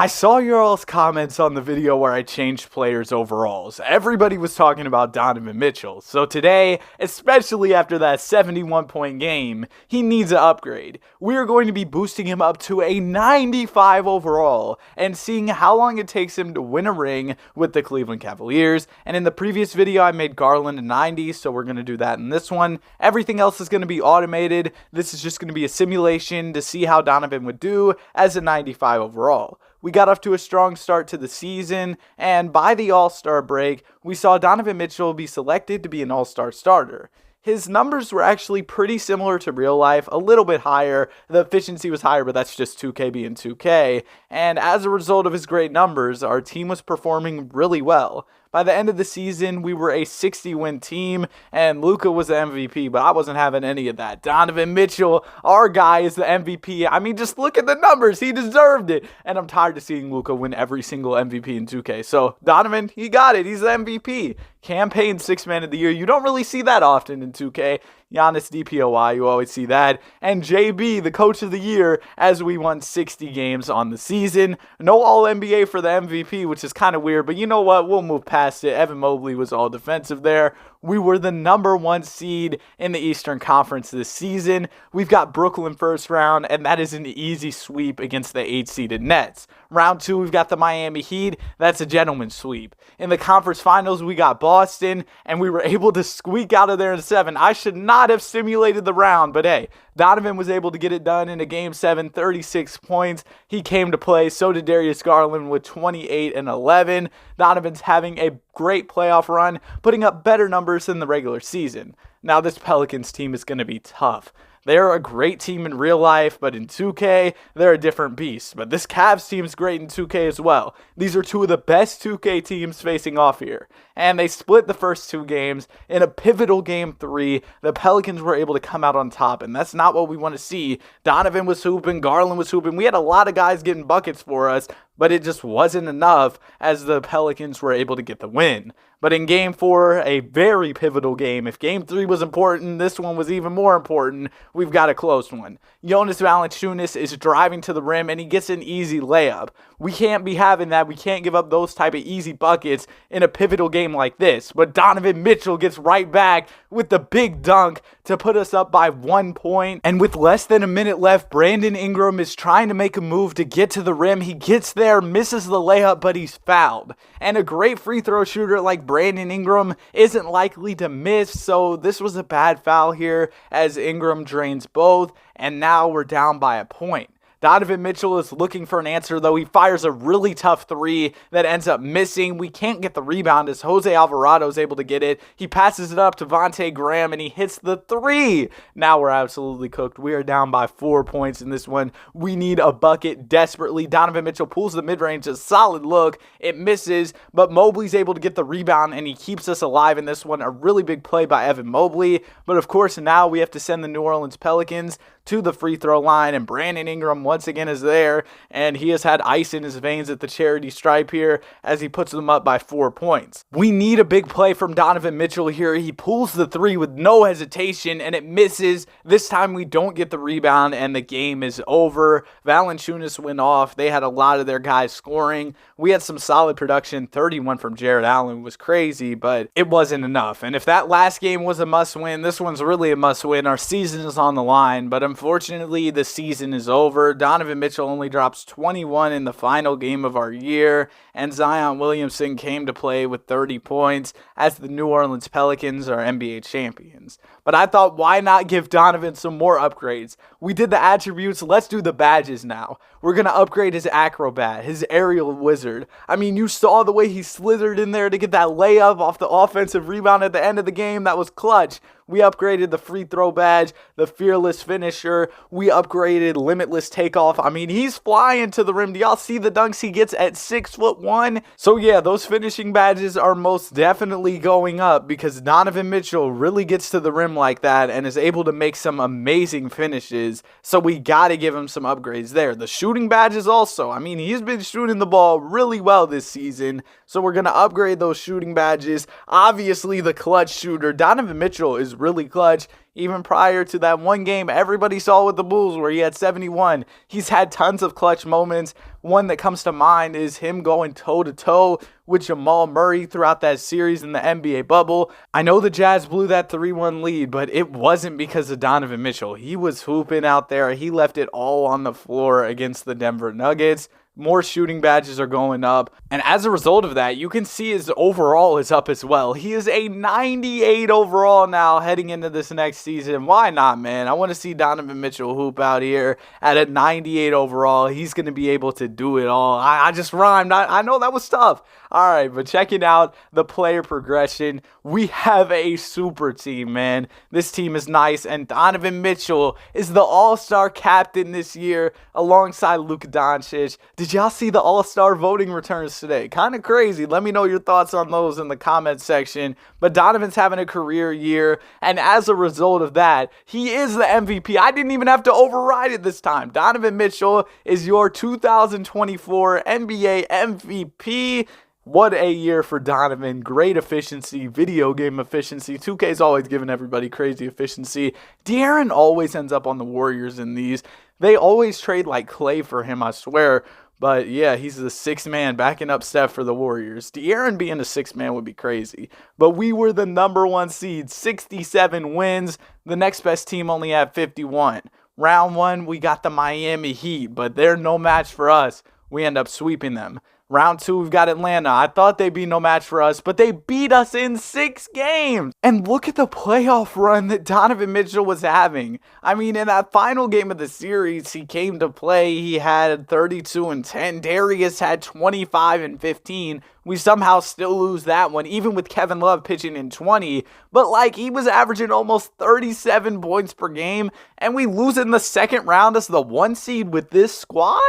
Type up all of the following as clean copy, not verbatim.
I saw your all's comments on the video where I changed players' overalls. Everybody was talking about Donovan Mitchell. So today, especially after that 71-point game, he needs an upgrade. We are going to be boosting him up to a 95 overall and seeing how long it takes him to win a ring with the Cleveland Cavaliers. And in the previous video, I made Garland a 90, so we're going to do that in this one. Everything else is going to be automated. This is just going to be a simulation to see how Donovan would do as a 95 overall. We got off to a strong start to the season, and by the All-Star break, we saw Donovan Mitchell be selected to be an All-Star starter. His numbers were actually pretty similar to real life, a little bit higher. The efficiency was higher, but that's just 2K being 2K. And as a result of his great numbers, our team was performing really well. By the end of the season, we were a 60-win team, and Luka was the MVP, but I wasn't having any of that. Donovan Mitchell, our guy, is the MVP. I mean, just look at the numbers. He deserved it. And I'm tired of seeing Luka win every single MVP in 2K. So, Donovan, he got it. He's the MVP. Campaign 6th Man of the Year. You don't really see that often in 2K. Giannis DPOY, you always see that. And JB, the Coach of the Year, as we won 60 games on the season. No All-NBA for the MVP, which is kind of weird, but you know what? We'll move past it. Evan Mobley was all defensive there. We were the number 1 seed in the Eastern Conference this season. We've got Brooklyn first round, and that is an easy sweep against the 8-seeded Nets. Round 2, we've got the Miami Heat. That's a gentleman's sweep. In the conference finals, we got Boston, and we were able to squeak out of there in 7. I should not have simulated the round, but hey, Donovan was able to get it done in a Game 7, 36 points. He came to play. So did Darius Garland with 28 and 11. Donovan's having a great playoff run, putting up better numbers than the regular season. Now this Pelicans team is going to be tough. They're a great team in real life, but in 2K, they're a different beast. But this Cavs team is great in 2K as well. These are 2 of the best 2K teams facing off here. And they split the first 2 games. In a pivotal Game 3, the Pelicans were able to come out on top, and that's not what we want to see. Donovan was hooping, Garland was hooping. We had a lot of guys getting buckets for us, but it just wasn't enough as the Pelicans were able to get the win. But in Game 4, a very pivotal game. If Game 3 was important, this one was even more important. We've got a close one. Jonas Valanciunas is driving to the rim, and he gets an easy layup. We can't be having that. We can't give up those type of easy buckets in a pivotal game like this. But Donovan Mitchell gets right back with the big dunk to put us up by 1 point. And with less than a minute left, Brandon Ingram is trying to make a move to get to the rim. He gets there, misses the layup, but he's fouled. And a great free throw shooter like Brandon Ingram isn't likely to miss, so this was a bad foul here as Ingram drains both, and now we're down by a point. Donovan Mitchell is looking for an answer, though. He fires a really tough 3 that ends up missing. We can't get the rebound as Jose Alvarado is able to get it. He passes it up to Vontae Graham, and he hits the 3. Now we're absolutely cooked. We are down by 4 points in this one. We need a bucket desperately. Donovan Mitchell pulls the mid-range, a solid look. It misses, but Mobley's able to get the rebound, and he keeps us alive in this one. A really big play by Evan Mobley. But, of course, now we have to send the New Orleans Pelicans to the free throw line, and Brandon Ingram once again is there, and he has had ice in his veins at the charity stripe here as he puts them up by 4 points. We need a big play from Donovan Mitchell here. He pulls the 3 with no hesitation, and it misses. This time we don't get the rebound, and the game is over. Valanciunas went off. They had a lot of their guys scoring. We had some solid production. 31 from Jared Allen was crazy, but it wasn't enough. And if that last game was a must-win, this one's really a must-win. Our season is on the line, but unfortunately, the season is over. Donovan Mitchell only drops 21 in the final game of our year, and Zion Williamson came to play with 30 points as the New Orleans Pelicans are NBA champions. But I thought, why not give Donovan some more upgrades? We did the attributes, let's do the badges now. We're going to upgrade his acrobat, his aerial wizard. I mean, you saw the way he slithered in there to get that layup off the offensive rebound at the end of the game. That was clutch. We upgraded the free throw badge, the fearless finisher. We upgraded limitless takeoff. I mean, he's flying to the rim. Do y'all see the dunks he gets at 6'1"? So yeah, those finishing badges are most definitely going up because Donovan Mitchell really gets to the rim like that and is able to make some amazing finishes. So we got to give him some upgrades there. The shooting badges also. I mean, he's been shooting the ball really well this season. So we're going to upgrade those shooting badges. Obviously, the clutch shooter. Donovan Mitchell is really clutch. Even prior to that one game everybody saw with the Bulls where he had 71. He's had tons of clutch moments. One that comes to mind is him going toe-to-toe with Jamal Murray throughout that series in the NBA bubble. I know the Jazz blew that 3-1 lead, but it wasn't because of Donovan Mitchell. He was hooping out there. He left it all on the floor against the Denver Nuggets. More shooting badges are going up. And as a result of that, you can see his overall is up as well. He is a 98 overall now heading into this next season. Why not, man? I want to see Donovan Mitchell hoop out here at a 98 overall. He's going to be able to do it all. I just rhymed. I know that was tough. All right, but checking out the player progression, we have a super team, man. This team is nice, and Donovan Mitchell is the all-star captain this year alongside Luka Doncic. Did y'all see the all-star voting returns today? Kind of crazy. Let me know your thoughts on those in the comment section. But Donovan's having a career year, and as a result of that, he is the MVP. I didn't even have to override it this time. Donovan Mitchell is your 2024 NBA MVP. What a year for Donovan. Great efficiency, video game efficiency. 2K's always giving everybody crazy efficiency. De'Aaron always ends up on the Warriors in these. They always trade like clay for him, I swear. But yeah, he's the sixth man backing up Steph for the Warriors. De'Aaron being the sixth man would be crazy. But we were the number one seed, 67 wins. The next best team only had 51. Round one, we got the Miami Heat, but they're no match for us. We end up sweeping them. Round two, we've got Atlanta. I thought they'd be no match for us, but they beat us in 6 games. And look at the playoff run that Donovan Mitchell was having. I mean, in that final game of the series, he came to play. He had 32 and 10. Darius had 25 and 15. We somehow still lose that one, even with Kevin Love pitching in 20. But, like, he was averaging almost 37 points per game, and we lose in the second round as the 1 seed with this squad?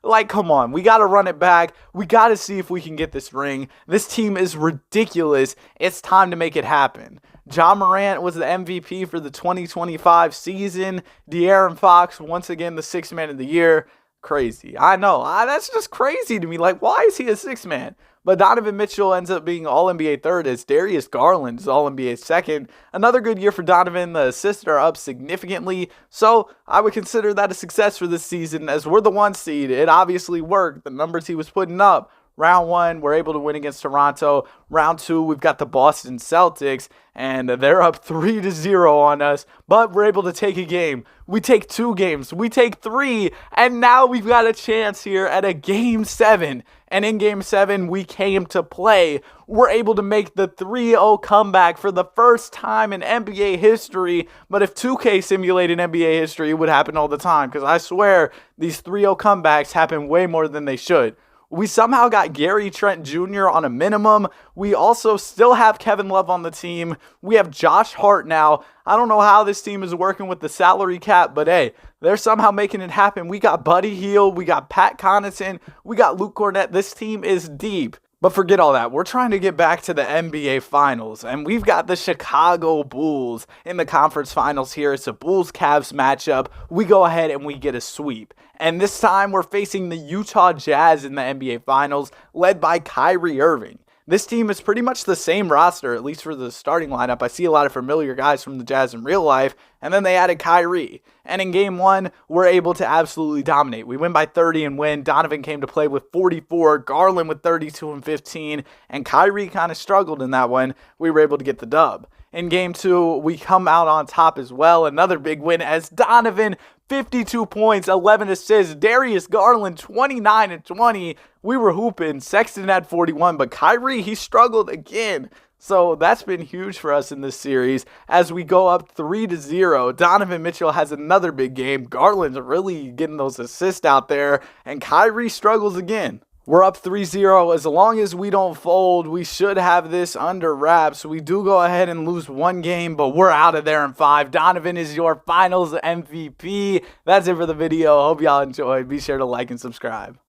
Like, come on. We got to run it back. We got to see if we can get this ring. This team is ridiculous. It's time to make it happen. Ja Morant was the MVP for the 2025 season. De'Aaron Fox, once again, the 6th man of the year. Crazy. I know. That's just crazy to me. Like, why is he a 6th man? But Donovan Mitchell ends up being All-NBA third as Darius Garland is All-NBA second. Another good year for Donovan. The assists are up significantly. So I would consider that a success for this season as we're the 1 seed. It obviously worked. The numbers he was putting up. Round 1, we're able to win against Toronto. Round 2, we've got the Boston Celtics, and they're up 3-0 on us, but we're able to take a game. We take 2 games. We take 3, and now we've got a chance here at a Game 7. And in Game 7, we came to play. We're able to make the 3-0 comeback for the first time in NBA history. But if 2K simulated NBA history, it would happen all the time, because I swear these 3-0 comebacks happen way more than they should. We somehow got Gary Trent Jr. on a minimum. We also still have Kevin Love on the team. We have Josh Hart now. I don't know how this team is working with the salary cap, but hey, they're somehow making it happen. We got Buddy Hield. We got Pat Connaughton. We got Luke Cornett. This team is deep. But forget all that. We're trying to get back to the NBA Finals, and we've got the Chicago Bulls in the conference finals here. It's a Bulls-Cavs matchup. We go ahead and we get a sweep. And this time we're facing the Utah Jazz in the NBA Finals, led by Kyrie Irving. This team is pretty much the same roster, at least for the starting lineup. I see a lot of familiar guys from the Jazz in real life, and then they added Kyrie. And in Game 1, we're able to absolutely dominate. We win by 30 and win. Donovan came to play with 44, Garland with 32 and 15, and Kyrie kind of struggled in that one. We were able to get the dub. In Game 2, we come out on top as well. Another big win as Donovan, 52 points, 11 assists. Darius Garland, 29 and 20. We were hooping. Sexton had 41, but Kyrie, he struggled again. So that's been huge for us in this series as we go up 3-0. Donovan Mitchell has another big game. Garland's really getting those assists out there, and Kyrie struggles again. We're up 3-0. As long as we don't fold, we should have this under wraps. We do go ahead and lose 1 game, but we're out of there in 5. Donovan is your finals MVP. That's it for the video. Hope y'all enjoyed. Be sure to like and subscribe.